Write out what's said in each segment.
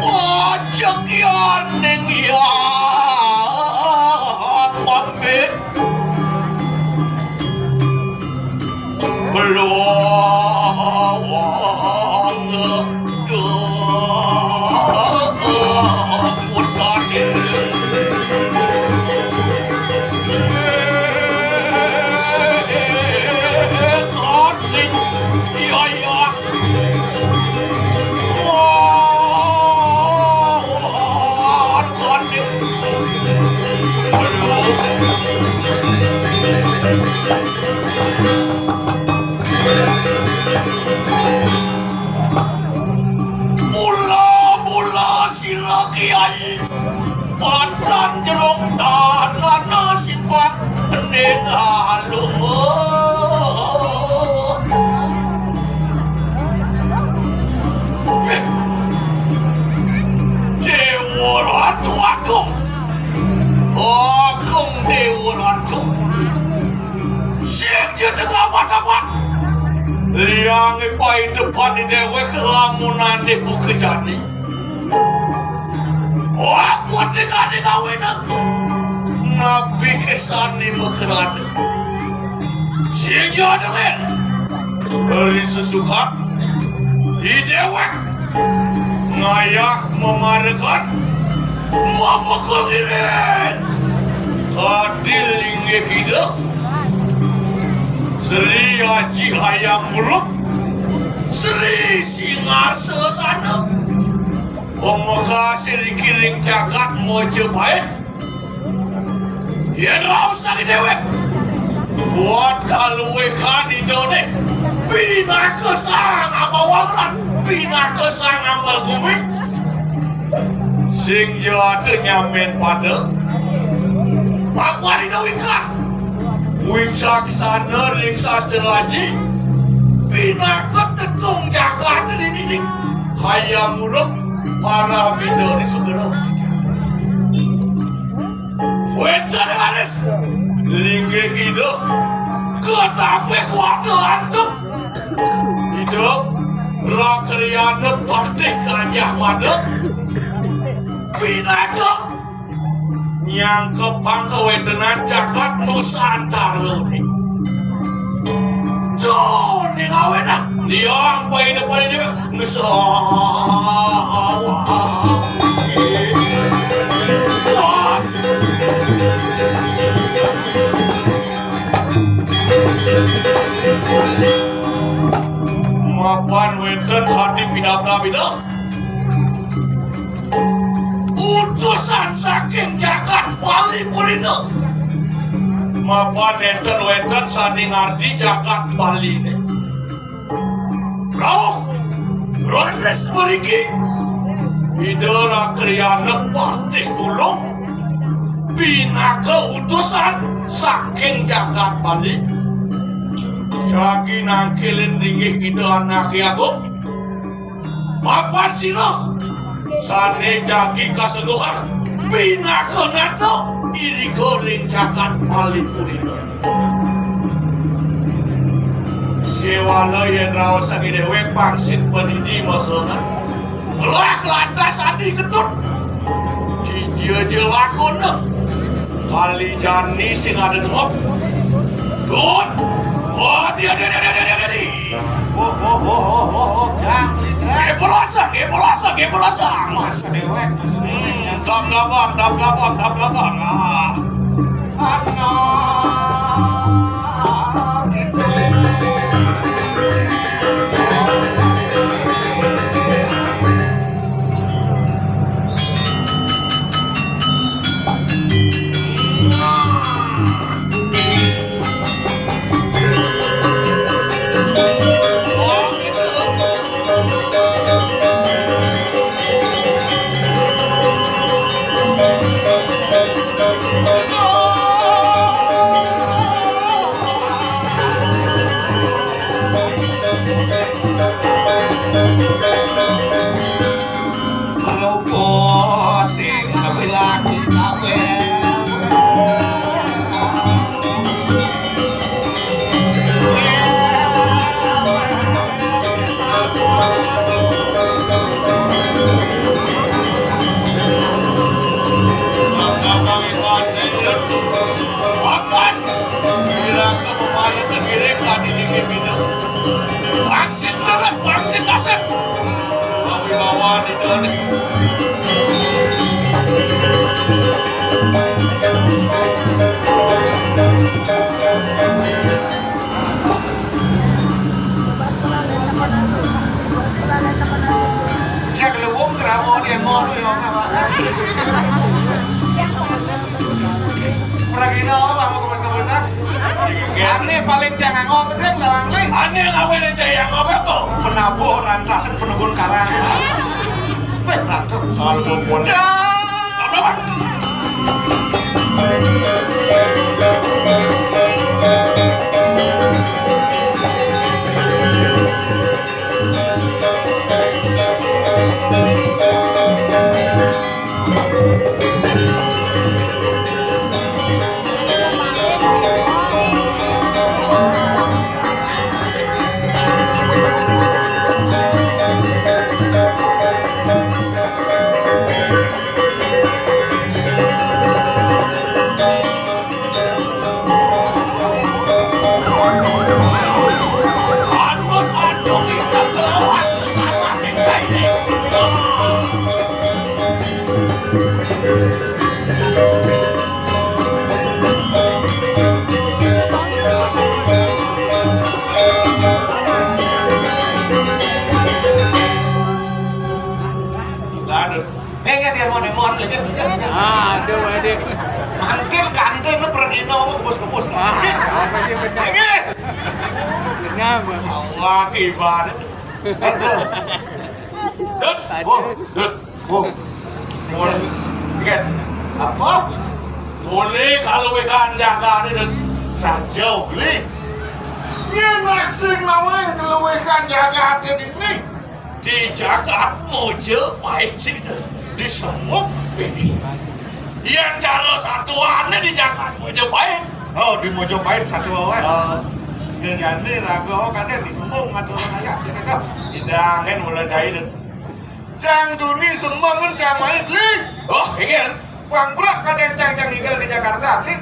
pojok yoning ya pamit beluang putane koning ya ya koning mula sila kiai padan jeruk tanah sifat ning halung Dewa Ratu Agung Dewa Ratu sing jeneng awat-awat liang pai depan di dewe kelamunan di bukejani buat dikani kawinan nabi kesani mekerana sing jodohin dari sesuka di dewe ngayak memarekan memukul giring kadil ingge hidup Sri Haji Hayam Muruk Sri Singar Sesana Pemuka Sri Kiring Jagat Mojopahit Yen rausa di dewek buat kaluwekan idone bina kesang ama wangran bina kesang amal gumi sing jatuh nyamen pada apa didawikan Wingsaksana ring sastraji pinakot tetung jagat ini hayam muruk para bidoni segera wetan haris lingge hidup ketape kuat antuk hidup rakriana partik kajah madek pinakot yang kepang kewetenan jagat Nusantara ini tuh ini ngawenak liang pai depan ini mapan weten hati pindah-pindah utusan saking jagat Bali Purino mapan enten weten sani ngardi jagat Bali ini Rauh Rodres beriki Idera kriana partih ulung bina keutusan saking jagat Bali jagi nangkilin ringgih kita anak Yaakub mapan sila sane jagi kaseluhan bina kenato iri goring jagat Bali Purino Kewala yang rawat sangi dewek pangsit penidi maksudnya lak lantas adi ketut cijia lakona kali jani sing ada nengok dut oh dia Gebolasa masa dewek dam labang Pragino kamu kemas-kemasan. Ane paling jangan ngopi sih belakang nih. Ane ngawin jaya ngopi kok. Penabuh rantasan penunggun karang. Rantuk soal perempuan. Apa bang? Mungkin kantin lu Pragino kebus-kebus. Kenapa? Allah ibadah. Boleh. Ikan. Apa? Boleh kalau ikan jaga ini Saja beli. Ini naksing nawang kalau ikan jaga ini. di Jakarta mojo baik sih itu. Di semuk Ini. Yang calo satuannya di Jakarta mojo baik. oh di Mojopahit satu awal. Dengan ini rago kan di semuk ngatur ayah. Tidak kan mulai dari itu. Jang duni semuk kan jang main beli. Oh, ingin. Bang Bro kan yang jang igal di Jakarta beli.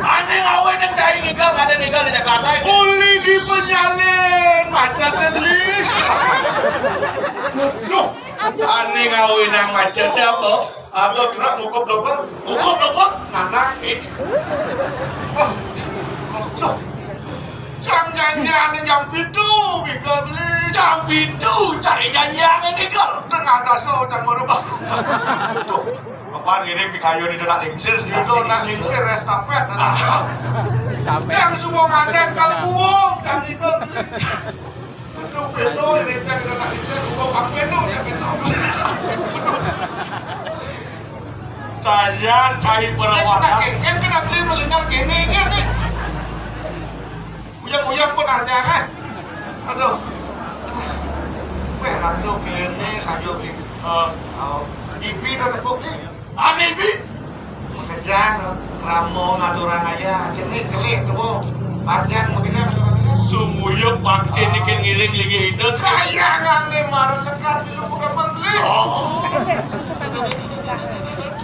Aneh ngawin yang cai igal nggak ada igal di Jakarta. Uli di penyalin macet beli. Loh, aneh ngawin yang macetnya apa? Atau gerak ngukup double. Ukur ukur. Nana oh kocok jangan jam itu igal beli Jam itu cari janjian igal. tengah daso jam merubah tuh Apaan gini pikayo di donak lingsir sih. itu nak lingsir estafet jang subuh ngaden kalbuong jang itu beli itu peno ini jang donak lingsir bukan kampeno jang itu Saya cari perawatan. kan kena beli melingkar gini gini uyang-uyang pun aja kan aduh berat tuh gini saja beli ibi dan tepuk beli Aneh bi. mengejar keramo ngaturang aja jenik kelih tuh pajang mengejar Sumuyuk bakti bikin ngiling lagi itu. kayangan nih marah lekat di lu bukan beli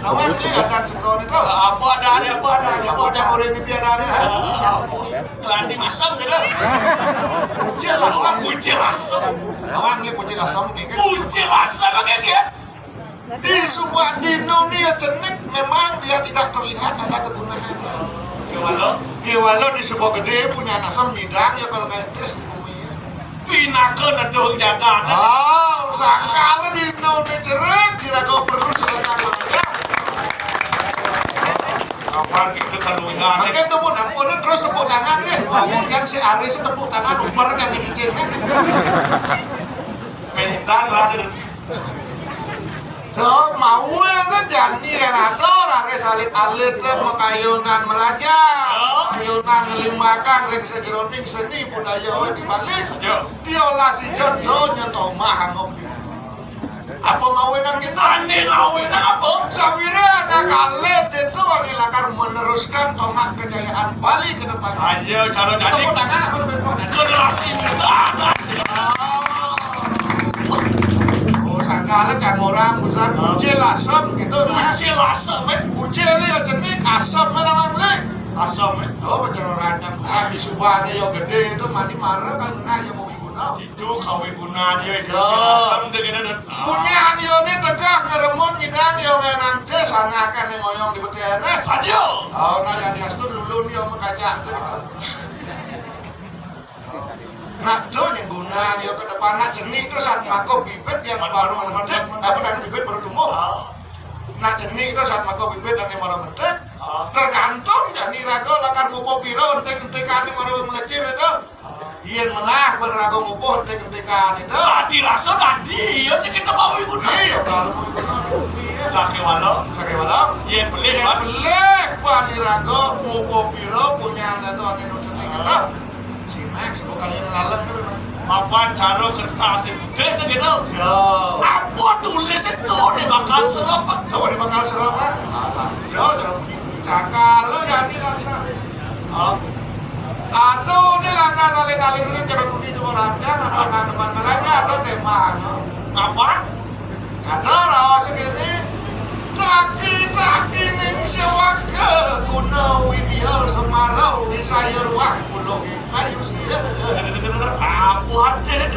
awal beli akan sekolah itu Apa ada apa jang orang ini biar ada Keladi masam gitu. kucil asam Kucil asam. awal beli kucil asam kayak Kucil asam kayak gitu. di sebuah dino dia jenik memang dia tidak terlihat ada kegunaannya Gimana? ya walau di sebuah gede punya asam bidang ya kalau kayak tes di bumi ya Pinakan ada Jakarta. oh sangkala dino dia jerik kira kau perlu selesai aja Apaan gitu keluhan. makin tepuk ampunnya terus tepuk tangan deh kemudian si Aris tepuk tangan umur yang di cengnya Mentan lah. tuh mau yang jani yang atur Aris alit-alit mekayunan melajah kayunan ngelimakan ring segironing seni budaya di balik diolah si jodoh nyetomah hangop apa ngawinan kita Aneh ngawin apa? sawira ada kalit itu wanilakar meneruskan tomak kejayaan Bali ke depan Ayo cara jadi tepuk tangan apa lebih kau generasi muda. oh sangkala cang orang pusat kucil asam gitu Kucil asam kucil ya jenik asam mana beli asam oh macam orang yang di subahnya yang gede itu mandi marah kan aja mau guna itu kawin gunanya itu Ya. asam dengan punya dia ini tegak ngeremut ngidang yang nanti sana kan yang ngoyong di betiana sadio. oh nah yang dias tuh lulun yang mengkaca nah tuh yang guna dia ke depan nah jenik itu saat mako bibit yang baru mendek apa dan bibit baru tumbuh nah jenik itu saat mako bibit dan yang baru mendek tergantung ngupo piro entek-entekan marawi melecir itu. Yen melah bener aku ngupo entek-entekan itu. Tadi rasa tadi ya sih kita bawa ibu. Iya kalau Sakit walau. Iya pelih kan. Pelek bani rago ngupo piro punya anda tuh ane nuceting itu. Si Max kok kalian melaleng kan. Apa cara kertas putih segitu? Yo. Apa tulis itu dimakan serap? Coba dibakal serap kan? Jauh jauh. Sangka lo jadi lana. Atau ini lana kali-kali dulu cara tuni cuma rancang atau nang depan belanja atau tema. Apa? Kata rawa segini. Taki ning sewaka kuno ideal semarau sayur wang pulau kayu sia. Apa artinya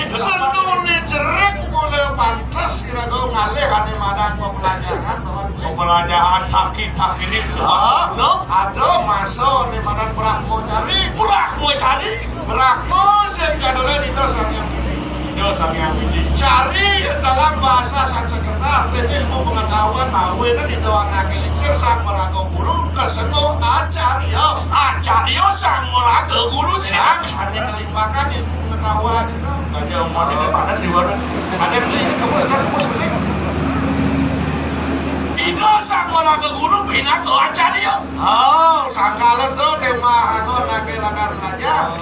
itu? Sendune jerek mulai pantas kira-kira ngalih ane madan pembelajaran. Pembelajaran taki ini semua. No? Ada masuk nih madan Brahmo cari. Brahmo sing kadole di sang yang Itu sang yang ini. cari dalam bahasa Sanskerta artinya ilmu pengetahuan bahwa ini dituangkan elixir sang meraga guru kesengo acarya. Acaryo sang meraga guru Sang siang. hanya kelimbakan ilmu pengetahuan itu. Aja umat ini panas di luar. Ada beli tebus bersih. Itu sang meraga guru bina ke acaryo. Oh, sangkalan tuh tema anu nake lakar belajar.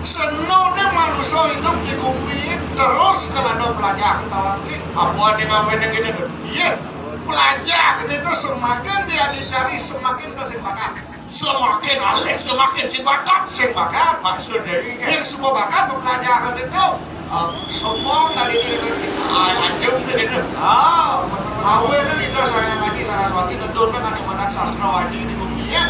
Senone manusia hidup di bumi terus kalau belajar tawan Apa di ngamen yang gitu? iya belajar itu semakin dia dicari semakin kesimbangan Semakin alih, semakin si bakat. bakat Maksud dari yang semua bakat pelajaran itu sombong dari diri kita anjum gitu. awe kan itu saya ngaji Saraswati nedon dengan imanan sastra wajib di bumi ya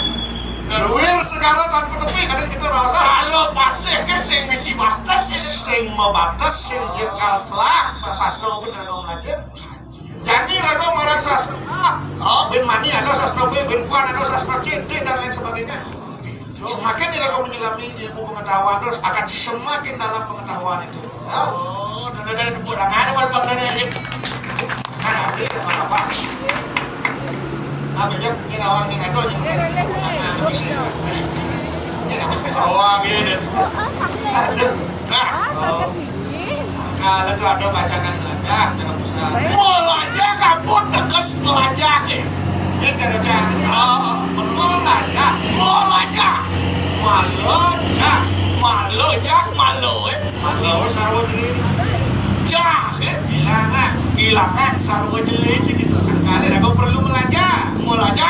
Ruwir sekarang tanpa tepi kadang kita rasa Kalau pasih ke sing misi batas ya. sing mau batas sing jengkal telah sastra bener dong belajar jadi raga marang sastra ben mani ada sastra B ben fuan ada sastra C D dan lain sebagainya semakin raga menyelami ilmu pengetahuan terus akan semakin dalam pengetahuan itu Oh, dan budangan apa bangdanya aja. kan abdi apa abdi kita awang kita do misi Awang gitu. aduh Nah, kalau itu ada bacakan belajar jangan bisa mulanya kamu tegas melajak ya. ini cara melajak Mulanya malojak malo ya. malo sarwa diri Jak ya. bilangan Ilangan sarwa jelek gitu. sekali aku perlu belajar Mulanya